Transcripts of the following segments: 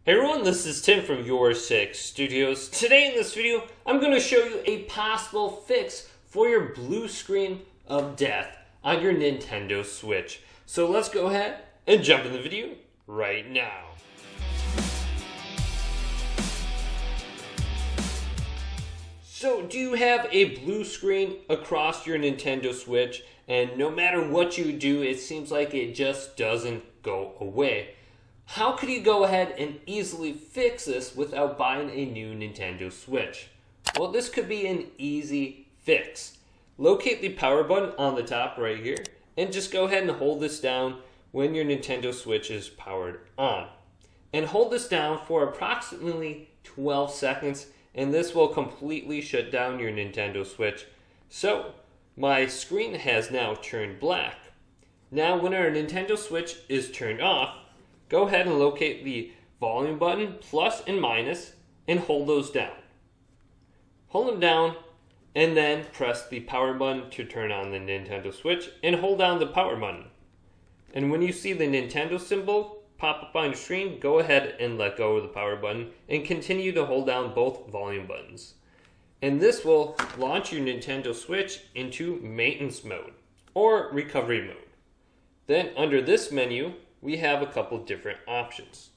Hey everyone, this is Tim from YourSixStudios. Today in this video, I'm going to show you a possible fix for your blue screen of death on your Nintendo Switch. So let's go ahead and jump in the video right now. So do you have a blue screen across your Nintendo Switch, and no matter what you do, it seems like it just doesn't go away? How could you go ahead and easily fix this without buying a new Nintendo Switch? Well, this could be an easy fix. Locate the power button on the top right here and just go ahead and hold this down when your Nintendo Switch is powered on. And hold this down for approximately 12 seconds and this will completely shut down your Nintendo Switch. So, my screen has now turned black. Now, when our Nintendo Switch is turned off, go ahead and locate the volume button, plus and minus, and hold those down. Hold them down, and then press the power button to turn on the Nintendo Switch, and hold down the power button. And when you see the Nintendo symbol pop up on your screen, go ahead and let go of the power button, and continue to hold down both volume buttons. And this will launch your Nintendo Switch into maintenance mode, or recovery mode. Then under this menu, we have a couple different options.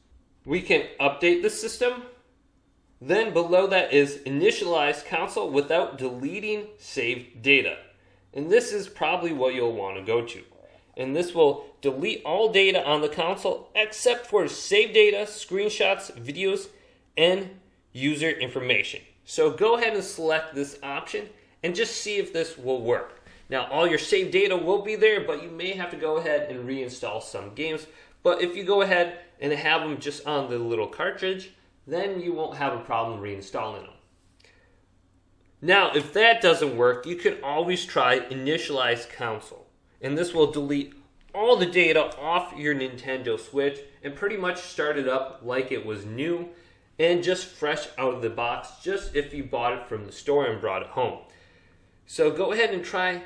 We can update the system. Then below that is Initialize Console without deleting saved data. And this is probably what you'll want to go to. And this will delete all data on the console except for saved data, screenshots, videos, and user information. So go ahead and select this option and just see if this will work. Now, all your saved data will be there, but you may have to go ahead and reinstall some games. But if you go ahead and have them just on the little cartridge, then you won't have a problem reinstalling them. Now, if that doesn't work, you can always try Initialize Console. And this will delete all the data off your Nintendo Switch and pretty much start it up like it was new and just fresh out of the box, just if you bought it from the store and brought it home. So go ahead and try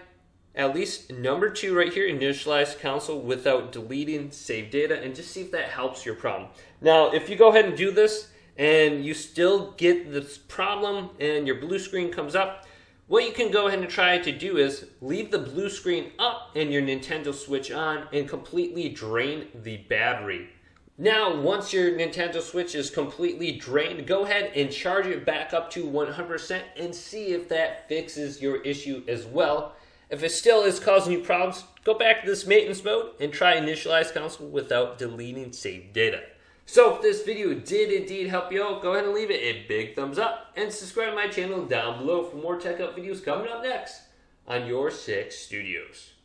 at least number 2 right here, Initialize Console without deleting saved data, and just see if that helps your problem. Now, if you go ahead and do this and you still get this problem and your blue screen comes up, what you can go ahead and try to do is leave the blue screen up and your Nintendo Switch on and completely drain the battery. Now, once your Nintendo Switch is completely drained, go ahead and charge it back up to 100% and see if that fixes your issue as well. If it still is causing you problems, go back to this maintenance mode and try Initialize Console without deleting saved data. So if this video did indeed help you out, go ahead and leave it a big thumbs up and subscribe to my channel down below for more tech up videos coming up next on YourSixStudios.